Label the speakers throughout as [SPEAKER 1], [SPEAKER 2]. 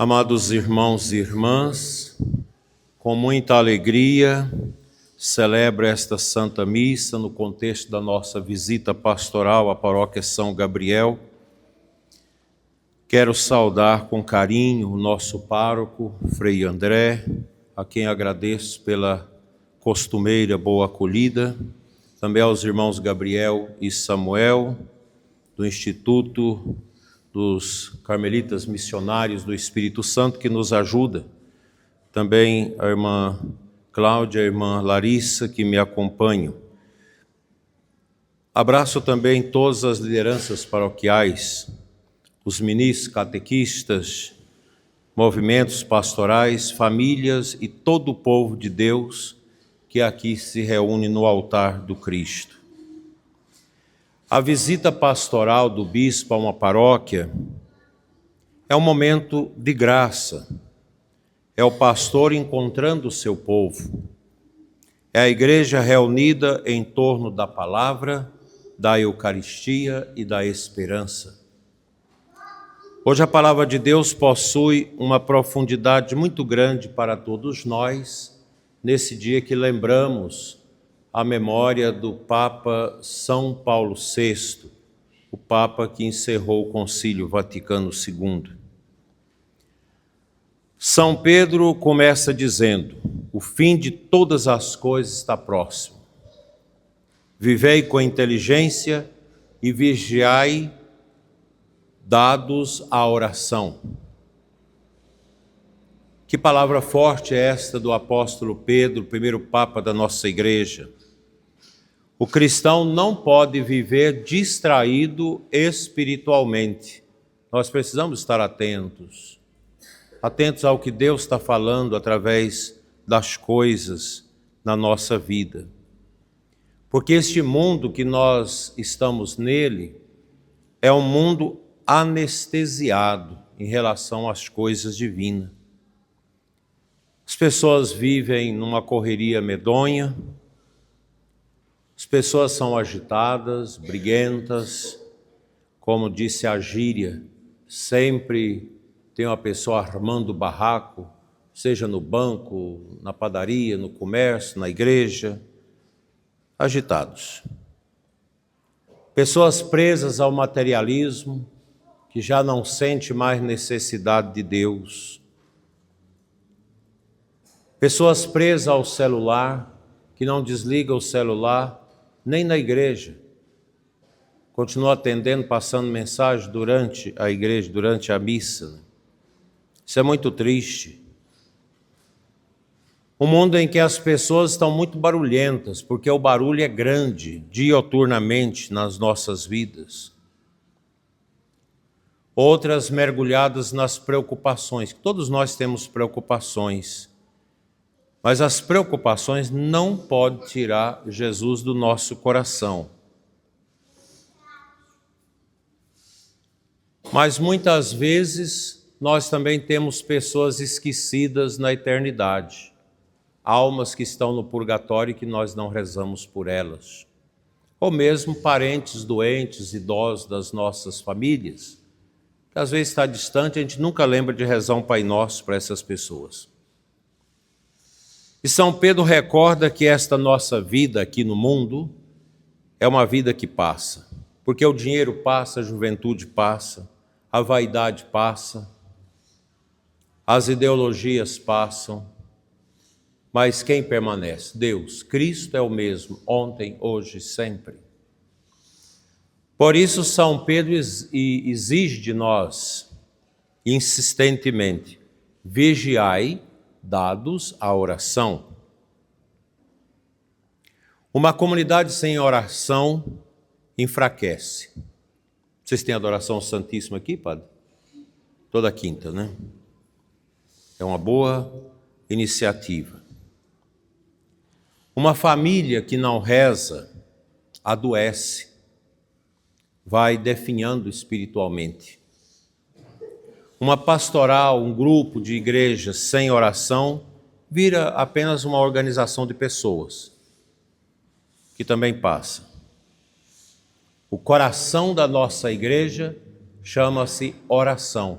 [SPEAKER 1] Amados irmãos e irmãs, com muita alegria, celebro esta Santa Missa no contexto da nossa visita pastoral à Paróquia São Gabriel. Quero saudar com carinho o nosso pároco, Frei André, a quem agradeço pela costumeira boa acolhida, também aos irmãos Gabriel e Samuel, do Instituto dos Carmelitas Missionários do Espírito Santo, que nos ajuda. Também a irmã Cláudia, a irmã Larissa, que me acompanham. Abraço também todas as lideranças paroquiais, os ministros, catequistas, movimentos pastorais, famílias e todo o povo de Deus que aqui se reúne no altar do Cristo. A visita pastoral do bispo a uma paróquia é um momento de graça. É o pastor encontrando o seu povo. É a igreja reunida em torno da palavra, da Eucaristia e da esperança. Hoje a palavra de Deus possui uma profundidade muito grande para todos nós, nesse dia que lembramos a memória do Papa São Paulo VI, o Papa que encerrou o Concílio Vaticano II. São Pedro começa dizendo: o fim de todas as coisas está próximo. Vivei com inteligência e vigiai, dados à oração. Que palavra forte é esta do apóstolo Pedro, primeiro Papa da nossa igreja. O cristão não pode viver distraído espiritualmente. Nós precisamos estar atentos ao que Deus está falando através das coisas na nossa vida. Porque este mundo que nós estamos nele é um mundo anestesiado em relação às coisas divinas. As pessoas vivem numa correria medonha, as pessoas são agitadas, briguentas, como disse a gíria, sempre tem uma pessoa armando barraco, seja no banco, na padaria, no comércio, na igreja, agitados. Pessoas presas ao materialismo, que já não sente mais necessidade de Deus. Pessoas presas ao celular, que não desliga o celular nem na igreja. Continua atendendo, passando mensagem durante a igreja, durante a missa. Isso é muito triste. Um mundo em que as pessoas estão muito barulhentas, porque o barulho é grande, dioturnamente, nas nossas vidas. Outras mergulhadas nas preocupações. Todos nós temos preocupações. Mas as preocupações não podem tirar Jesus do nosso coração. Mas muitas vezes nós também temos pessoas esquecidas na eternidade. Almas que estão no purgatório e que nós não rezamos por elas. Ou mesmo parentes doentes, idosos das nossas famílias, que às vezes está distante, a gente nunca lembra de rezar um Pai Nosso para essas pessoas. E São Pedro recorda que esta nossa vida aqui no mundo é uma vida que passa. Porque o dinheiro passa, a juventude passa, a vaidade passa, as ideologias passam. Mas quem permanece? Deus. Cristo é o mesmo, ontem, hoje, sempre. Por isso São Pedro exige de nós, insistentemente, vigiai, dados à oração. Uma comunidade sem oração enfraquece. Vocês têm adoração santíssima aqui, padre? Toda quinta, né? É uma boa iniciativa. Uma família que não reza, adoece, vai definhando espiritualmente. Uma pastoral, um grupo de igrejas sem oração, vira apenas uma organização de pessoas, que também passa. O coração da nossa igreja chama-se oração.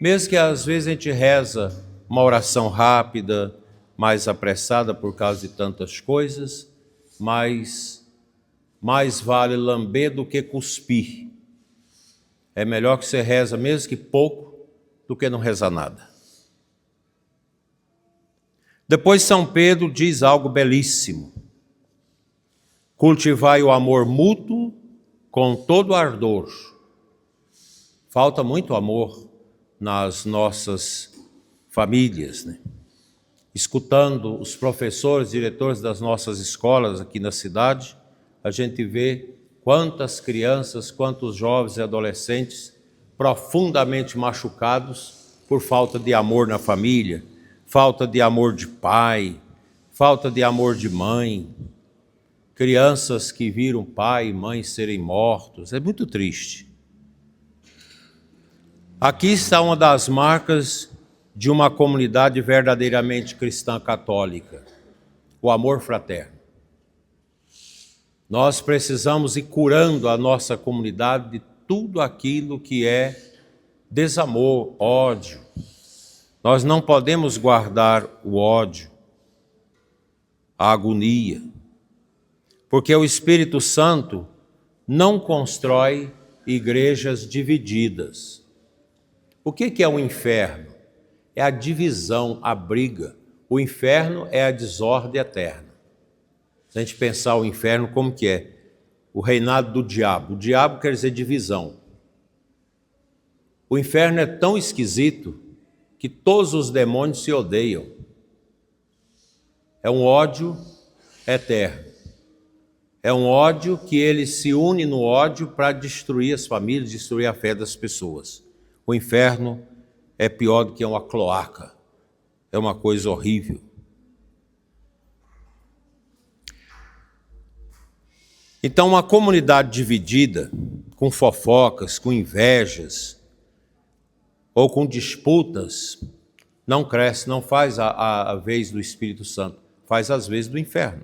[SPEAKER 1] Mesmo que às vezes a gente reza uma oração rápida, mais apressada por causa de tantas coisas, mas mais vale lamber do que cuspir. É melhor que você reza, mesmo que pouco, do que não reza nada. Depois São Pedro diz algo belíssimo. Cultivai o amor mútuo com todo ardor. Falta muito amor nas nossas famílias, né? Escutando os professores, diretores das nossas escolas aqui na cidade, a gente vê quantas crianças, quantos jovens e adolescentes profundamente machucados por falta de amor na família, falta de amor de pai, falta de amor de mãe, crianças que viram pai e mãe serem mortos. É muito triste. Aqui está uma das marcas de uma comunidade verdadeiramente cristã católica, o amor fraterno. Nós precisamos ir curando a nossa comunidade de tudo aquilo que é desamor, ódio. Nós não podemos guardar o ódio, a agonia, porque o Espírito Santo não constrói igrejas divididas. O que é o inferno? É a divisão, a briga. O inferno é a desordem eterna. Se a gente pensar o inferno como que é? O reinado do diabo. O diabo quer dizer divisão. O inferno é tão esquisito que todos os demônios se odeiam. É um ódio eterno. É um ódio que ele se une no ódio para destruir as famílias, destruir a fé das pessoas. O inferno é pior do que uma cloaca. É uma coisa horrível. Então, uma comunidade dividida, com fofocas, com invejas, ou com disputas, não cresce, não faz a vez do Espírito Santo, faz as vezes do inferno.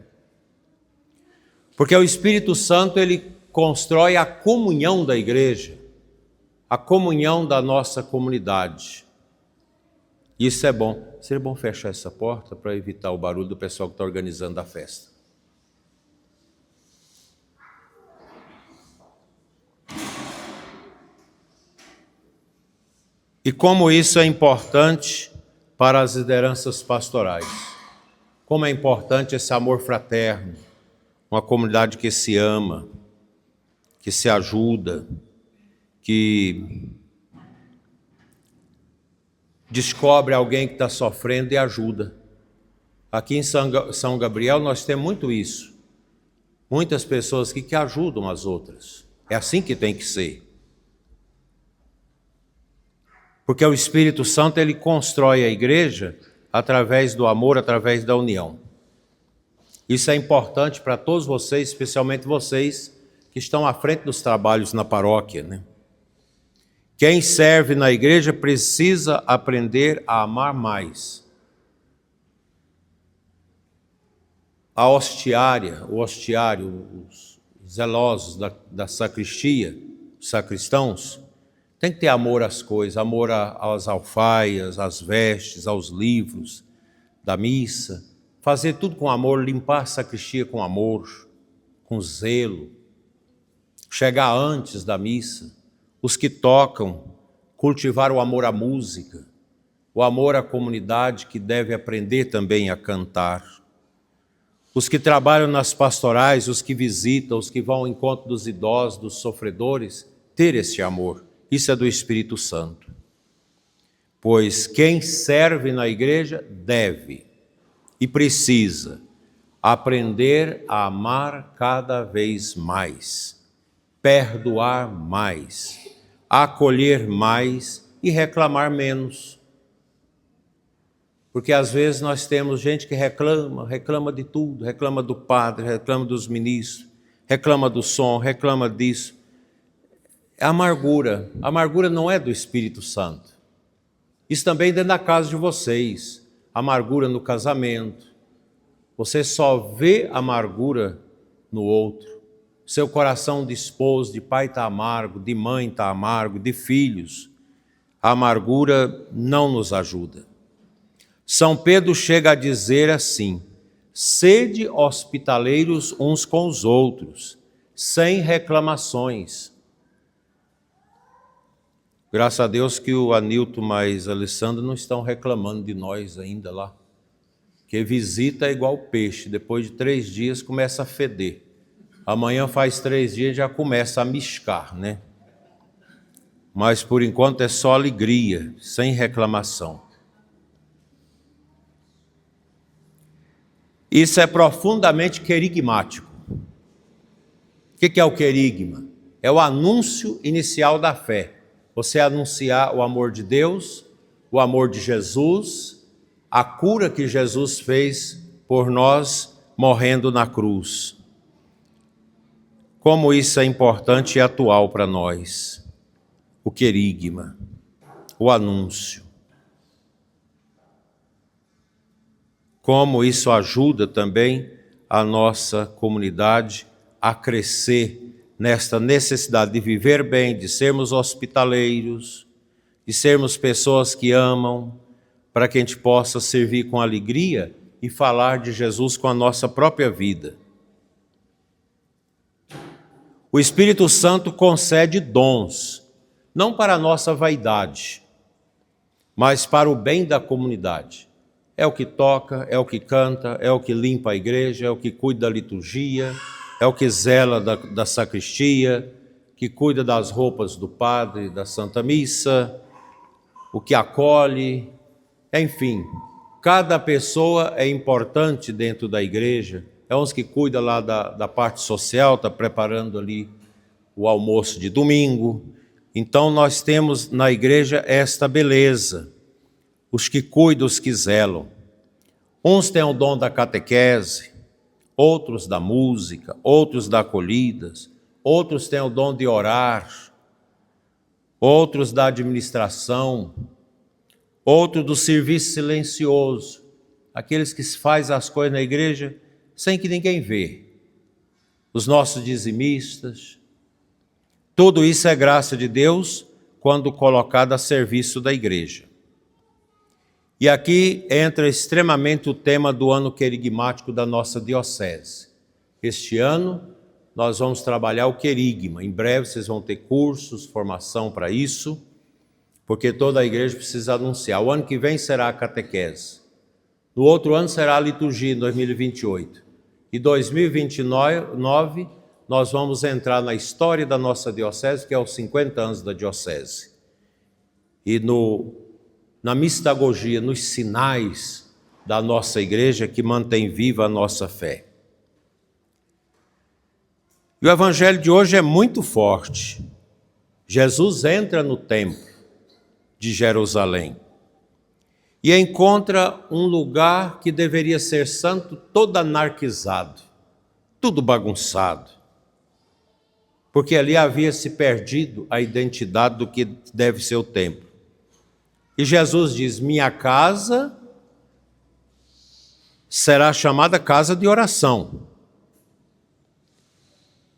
[SPEAKER 1] Porque o Espírito Santo, ele constrói a comunhão da igreja, a comunhão da nossa comunidade. Isso é bom. Seria bom fechar essa porta para evitar o barulho do pessoal que está organizando a festa. E como isso é importante para as lideranças pastorais. Como é importante esse amor fraterno, uma comunidade que se ama, que se ajuda, que descobre alguém que está sofrendo e ajuda. Aqui em São Gabriel nós temos muito isso. Muitas pessoas que ajudam as outras. É assim que tem que ser. Porque o Espírito Santo, ele constrói a igreja através do amor, através da união. Isso é importante para todos vocês, especialmente vocês que estão à frente dos trabalhos na paróquia, né? Quem serve na igreja precisa aprender a amar mais. A hostiária, o hostiário, os zelosos da sacristia, os sacristãos, tem que ter amor às coisas, amor às alfaias, às vestes, aos livros da missa. Fazer tudo com amor, limpar a sacristia com amor, com zelo. Chegar antes da missa. Os que tocam, cultivar o amor à música, o amor à comunidade que deve aprender também a cantar. Os que trabalham nas pastorais, os que visitam, os que vão ao encontro dos idosos, dos sofredores, ter esse amor. Isso é do Espírito Santo. Pois quem serve na igreja deve e precisa aprender a amar cada vez mais, perdoar mais, acolher mais e reclamar menos. Porque às vezes nós temos gente que reclama de tudo, reclama do padre, reclama dos ministros, reclama do som, reclama disso. É amargura. A amargura não é do Espírito Santo. Isso também dentro da casa de vocês. Amargura no casamento. Você só vê amargura no outro. Seu coração de esposo, de pai está amargo, de mãe está amargo, de filhos. A amargura não nos ajuda. São Pedro chega a dizer assim: sede hospitaleiros uns com os outros, sem reclamações. Graças a Deus que o Anilton mais Alessandro não estão reclamando de nós ainda lá. Porque visita é igual peixe, depois de 3 dias começa a feder. Amanhã faz 3 dias já começa a miscar, né? Mas por enquanto é só alegria, sem reclamação. Isso é profundamente querigmático. O que é o querigma? É o anúncio inicial da fé. Você anunciar o amor de Deus, o amor de Jesus, a cura que Jesus fez por nós morrendo na cruz. Como isso é importante e atual para nós. O querigma, o anúncio. Como isso ajuda também a nossa comunidade a crescer nesta necessidade de viver bem, de sermos hospitaleiros, de sermos pessoas que amam, para que a gente possa servir com alegria e falar de Jesus com a nossa própria vida. O Espírito Santo concede dons, não para a nossa vaidade, mas para o bem da comunidade. É o que toca, é o que canta, é o que limpa a igreja, é o que cuida da liturgia, é o que zela da sacristia, que cuida das roupas do padre, da Santa Missa, o que acolhe, enfim, cada pessoa é importante dentro da igreja. É uns que cuida lá da parte social, está preparando ali o almoço de domingo. Então nós temos na igreja esta beleza, os que cuidam, os que zelam. Uns têm o dom da catequese, outros da música, outros da acolhidas, outros têm o dom de orar, outros da administração, outros do serviço silencioso, aqueles que fazem as coisas na igreja sem que ninguém vê, os nossos dizimistas. Tudo isso é graça de Deus quando colocado a serviço da igreja. E aqui entra extremamente o tema do ano querigmático da nossa diocese. Este ano nós vamos trabalhar o querigma. Em breve vocês vão ter cursos, formação para isso, porque toda a igreja precisa anunciar. O ano que vem será a catequese. No outro ano será a liturgia, em 2028. E 2029 nós vamos entrar na história da nossa diocese, que é os 50 anos da diocese. E na mistagogia, nos sinais da nossa igreja que mantém viva a nossa fé. E o evangelho de hoje é muito forte. Jesus entra no templo de Jerusalém e encontra um lugar que deveria ser santo todo anarquizado, tudo bagunçado, porque ali havia se perdido a identidade do que deve ser o templo. E Jesus diz: minha casa será chamada casa de oração.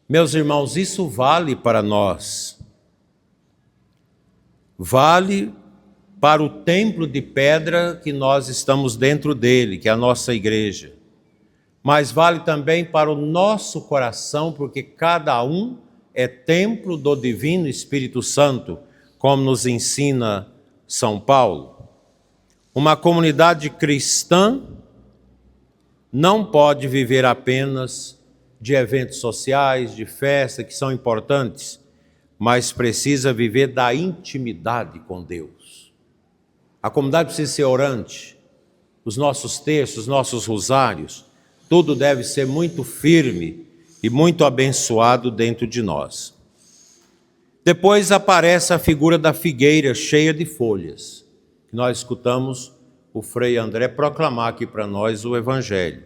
[SPEAKER 1] Meus irmãos, isso vale para nós. Vale para o templo de pedra que nós estamos dentro dele, que é a nossa igreja. Mas vale também para o nosso coração, porque cada um é templo do Divino Espírito Santo, como nos ensina São Paulo. Uma comunidade cristã não pode viver apenas de eventos sociais, de festa, que são importantes, mas precisa viver da intimidade com Deus. A comunidade precisa ser orante, os nossos textos, os nossos rosários, tudo deve ser muito firme e muito abençoado dentro de nós. Depois aparece a figura da figueira cheia de folhas. Nós escutamos o Frei André proclamar aqui para nós o Evangelho,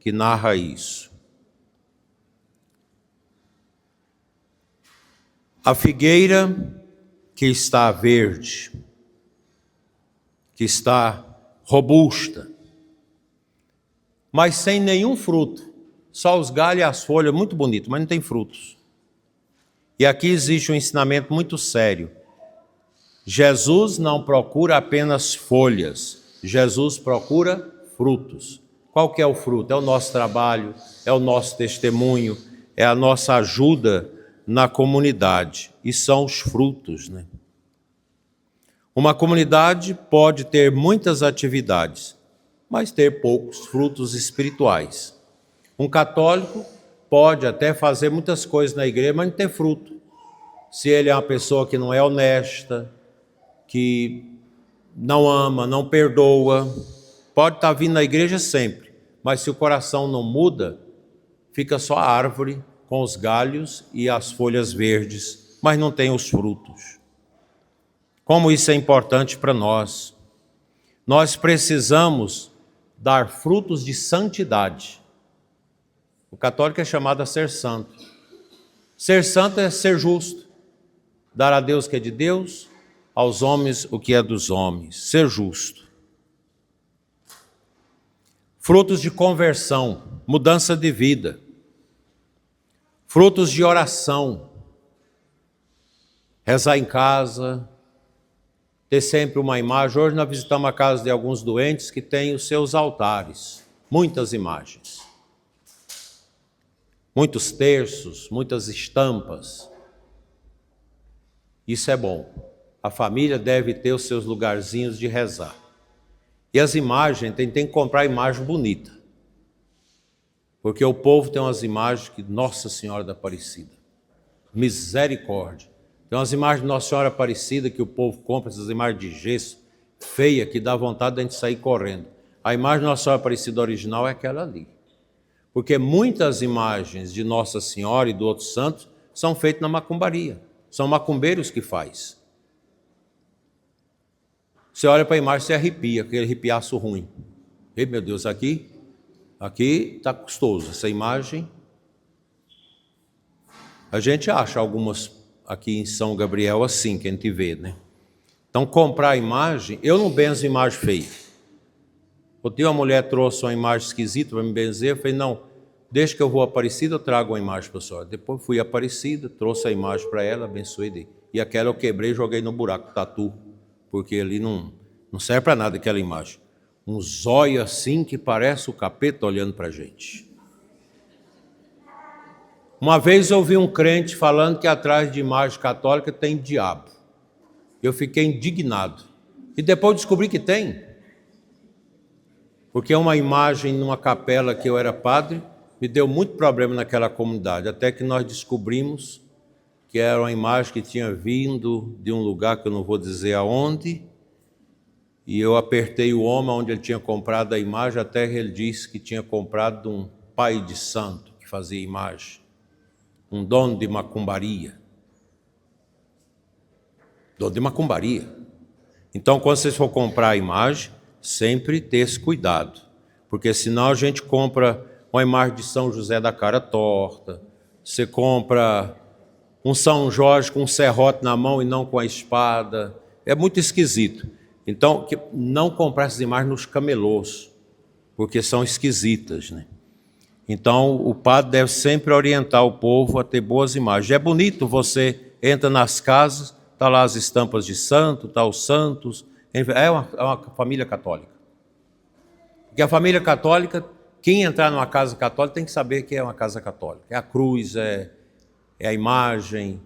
[SPEAKER 1] que narra isso. A figueira que está verde, que está robusta, mas sem nenhum fruto, só os galhos e as folhas, muito bonito, mas não tem frutos. E aqui existe um ensinamento muito sério. Jesus não procura apenas folhas, Jesus procura frutos. Qual que é o fruto? É o nosso trabalho, é o nosso testemunho, é a nossa ajuda na comunidade. E são os frutos, né? Uma comunidade pode ter muitas atividades, mas ter poucos frutos espirituais. Um católico pode até fazer muitas coisas na igreja, mas não ter fruto. Se ele é uma pessoa que não é honesta, que não ama, não perdoa, pode estar vindo na igreja sempre, mas se o coração não muda, fica só a árvore com os galhos e as folhas verdes, mas não tem os frutos. Como isso é importante para nós. Nós precisamos dar frutos de santidade. O católico é chamado a ser santo. Ser santo é ser justo. Dar a Deus o que é de Deus, aos homens o que é dos homens. Ser justo. Frutos de conversão, mudança de vida. Frutos de oração. Rezar em casa, ter sempre uma imagem. Hoje nós visitamos a casa de alguns doentes que têm os seus altares, muitas imagens, muitos terços, muitas estampas. Isso é bom. A família deve ter os seus lugarzinhos de rezar. E as imagens, tem que comprar imagem bonita. Porque o povo tem umas imagens que Nossa Senhora da Aparecida, misericórdia. Tem umas imagens de Nossa Senhora Aparecida que o povo compra, essas imagens de gesso, feia, que dá vontade de a gente sair correndo. A imagem de Nossa Senhora Aparecida original é aquela ali. Porque muitas imagens de Nossa Senhora e do outros santos são feitas na macumbaria. São macumbeiros que faz. Você olha para a imagem e se arrepia, aquele arrepiaço ruim. Ei, meu Deus, aqui está custoso. Essa imagem, a gente acha algumas aqui em São Gabriel assim, que a gente vê, né? Então, comprar a imagem, eu não benzo imagem feia. Outro dia uma mulher trouxe uma imagem esquisita para me benzer, eu falei, não, deixa que eu vou a Aparecida, eu trago uma imagem para a senhora. Depois fui a Aparecida, trouxe a imagem para ela, abençoei dei. E aquela eu quebrei e joguei no buraco, tatu, porque ali não serve para nada aquela imagem. Um zóio assim que parece o capeta olhando para a gente. Uma vez eu ouvi um crente falando que atrás de imagem católica tem diabo. Eu fiquei indignado. E depois descobri que tem. Porque uma imagem numa capela que eu era padre me deu muito problema naquela comunidade. Até que nós descobrimos que era uma imagem que tinha vindo de um lugar que eu não vou dizer aonde. E eu apertei o homem onde ele tinha comprado a imagem, até ele disse que tinha comprado de um pai de santo que fazia imagem. Um dono de macumbaria. Dono de macumbaria. Então, quando vocês for comprar a imagem, sempre ter esse cuidado. Porque senão a gente compra uma imagem de São José da cara torta, você compra um São Jorge com um serrote na mão e não com a espada. É muito esquisito. Então, não comprar essas imagens nos camelôs, porque são esquisitas, né? Então, o padre deve sempre orientar o povo a ter boas imagens. É bonito, você entra nas casas, está lá as estampas de santo, está os santos. É uma família católica. Porque a família católica, quem entrar numa casa católica tem que saber que é uma casa católica. É a cruz, é a imagem,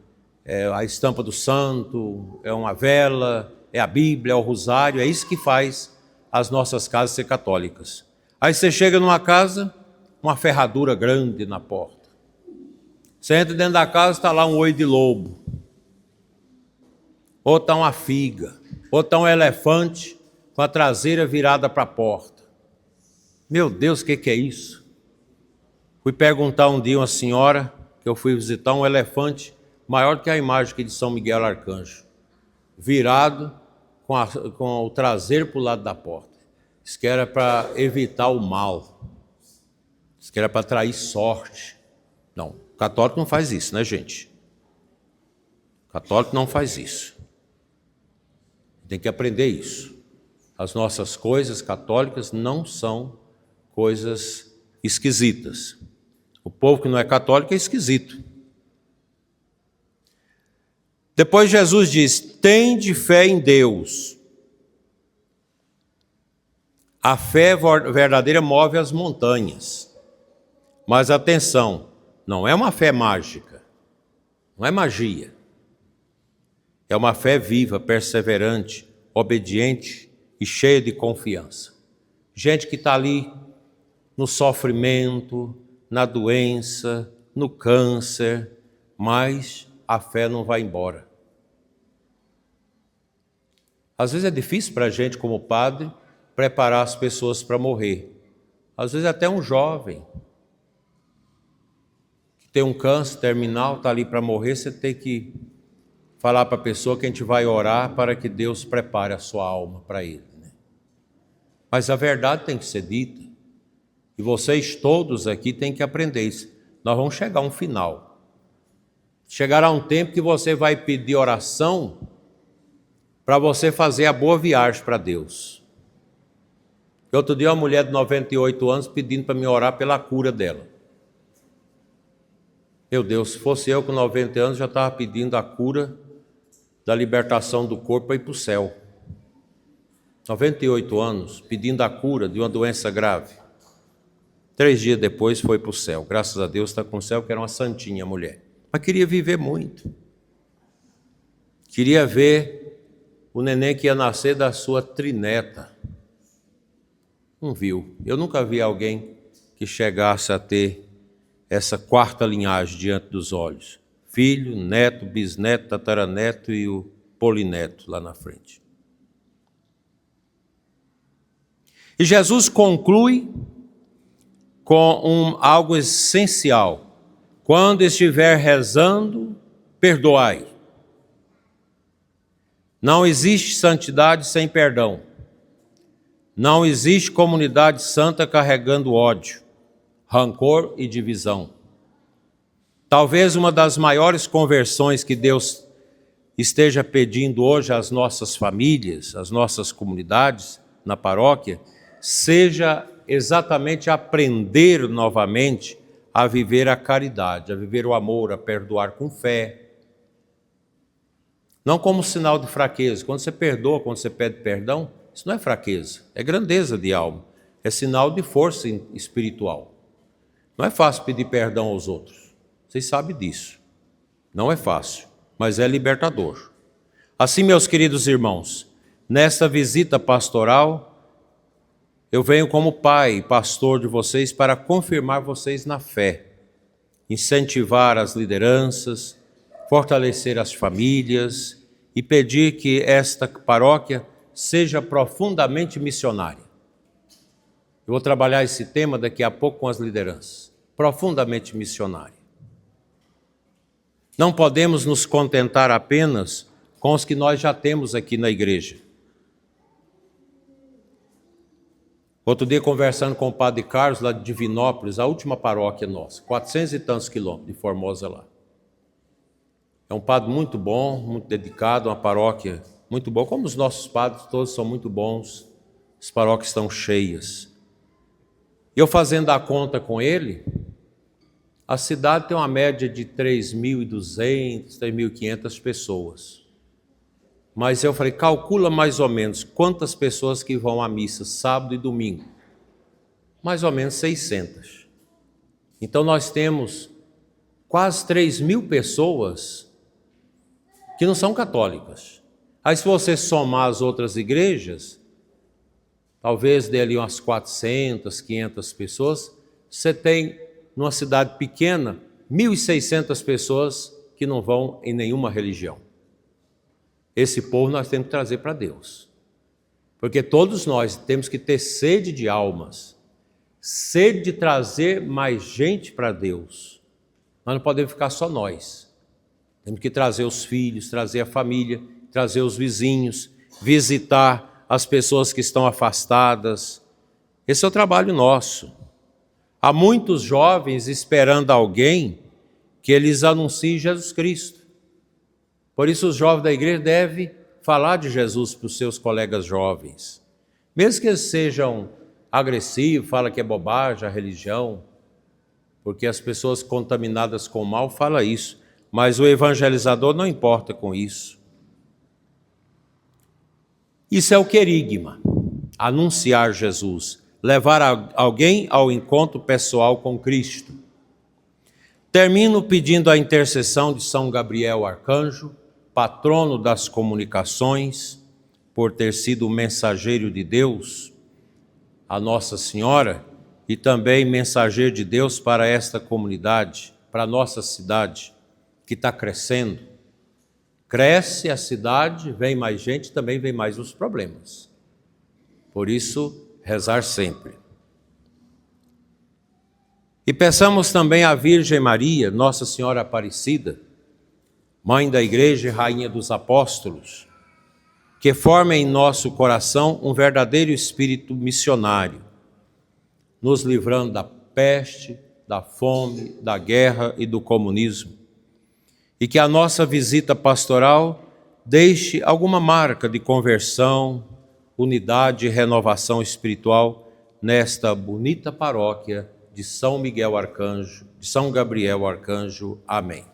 [SPEAKER 1] é a estampa do santo, é uma vela, é a Bíblia, é o rosário. É isso que faz as nossas casas ser católicas. Aí você chega numa casa, uma ferradura grande na porta. Você entra dentro da casa, está lá um oi de lobo. Ou está uma figa. Ou está um elefante com a traseira virada para a porta. Meu Deus, o que é isso? Fui perguntar um dia a uma senhora, que eu fui visitar, um elefante maior que a imagem aqui de São Miguel Arcanjo, virado com o traseiro para o lado da porta. Isso que era para evitar o mal. Isso que era para atrair sorte. Não, o católico não faz isso, né, gente? O católico não faz isso. Tem que aprender isso. As nossas coisas católicas não são coisas esquisitas. O povo que não é católico é esquisito. Depois Jesus diz: tende fé em Deus. A fé verdadeira move as montanhas. Mas atenção, não é uma fé mágica, não é magia. É uma fé viva, perseverante, obediente e cheia de confiança. Gente que está ali no sofrimento, na doença, no câncer, mas a fé não vai embora. Às vezes é difícil para a gente, como padre, preparar as pessoas para morrer. Às vezes até um jovem que tem um câncer terminal, está ali para morrer, você tem que falar para a pessoa que a gente vai orar para que Deus prepare a sua alma para ele. Né? Mas a verdade tem que ser dita. E vocês todos aqui têm que aprender isso. Nós vamos chegar a um final. Chegará um tempo que você vai pedir oração para você fazer a boa viagem para Deus. Outro dia uma mulher de 98 anos pedindo para me orar pela cura dela. Meu Deus, se fosse eu com 90 anos, já estava pedindo a cura da libertação do corpo para ir para o céu. 98 anos, pedindo a cura de uma doença grave. 3 dias depois foi para o céu. Graças a Deus está com o céu, que era uma santinha mulher. Mas queria viver muito. Queria ver o neném que ia nascer da sua trineta. Não viu. Eu nunca vi alguém que chegasse a ter essa quarta linhagem diante dos olhos. Filho, neto, bisneto, tataraneto e o polineto lá na frente. E Jesus conclui com algo essencial. Quando estiver rezando, perdoai. Não existe santidade sem perdão. Não existe comunidade santa carregando ódio, rancor e divisão. Talvez uma das maiores conversões que Deus esteja pedindo hoje às nossas famílias, às nossas comunidades, na paróquia, seja exatamente aprender novamente a viver a caridade, a viver o amor, a perdoar com fé. Não como sinal de fraqueza. Quando você perdoa, quando você pede perdão, isso não é fraqueza, é grandeza de alma, é sinal de força espiritual. Não é fácil pedir perdão aos outros, vocês sabem disso. Não é fácil, mas é libertador. Assim, meus queridos irmãos, nesta visita pastoral, eu venho como pai e pastor de vocês para confirmar vocês na fé, incentivar as lideranças, fortalecer as famílias e pedir que esta paróquia seja profundamente missionária. Eu vou trabalhar esse tema daqui a pouco com as lideranças. Profundamente missionária. Não podemos nos contentar apenas com os que nós já temos aqui na igreja. Outro dia, conversando com o padre Carlos, lá de Divinópolis, a última paróquia nossa, 400 e tantos quilômetros de Formosa lá. É um padre muito bom, muito dedicado, uma paróquia muito boa. Como os nossos padres, todos são muito bons, as paróquias estão cheias. Eu fazendo a conta com ele, a cidade tem uma média de 3.200, 3.500 pessoas. Mas eu falei, calcula mais ou menos quantas pessoas que vão à missa sábado e domingo. Mais ou menos 600. Então nós temos quase 3.000 pessoas que não são católicas. Aí se você somar as outras igrejas, talvez dê ali umas 400, 500 pessoas, você tem, numa cidade pequena, 1.600 pessoas que não vão em nenhuma religião. Esse povo nós temos que trazer para Deus. Porque todos nós temos que ter sede de almas, sede de trazer mais gente para Deus. Nós não podemos ficar só nós. Temos que trazer os filhos, trazer a família, trazer os vizinhos, visitar as pessoas que estão afastadas. Esse é o trabalho nosso. Há muitos jovens esperando alguém que eles anunciem Jesus Cristo. Por isso os jovens da igreja devem falar de Jesus para os seus colegas jovens. Mesmo que eles sejam agressivos, falam que é bobagem a religião, porque as pessoas contaminadas com o mal falam isso. mas o evangelizador não importa com isso. Isso é o querigma, anunciar Jesus, levar alguém ao encontro pessoal com Cristo. Termino pedindo a intercessão de São Gabriel Arcanjo, patrono das comunicações, por ter sido o mensageiro de Deus, a Nossa Senhora, e também mensageiro de Deus para esta comunidade, para a nossa cidade, que está crescendo. Cresce a cidade, vem mais gente, também vem mais os problemas. Por isso, rezar sempre. E peçamos também à Virgem Maria, Nossa Senhora Aparecida, Mãe da Igreja e Rainha dos Apóstolos, que forme em nosso coração um verdadeiro espírito missionário, nos livrando da peste, da fome, da guerra e do comunismo. E que a nossa visita pastoral deixe alguma marca de conversão, unidade e renovação espiritual nesta bonita paróquia de São Miguel Arcanjo, de São Gabriel Arcanjo. Amém.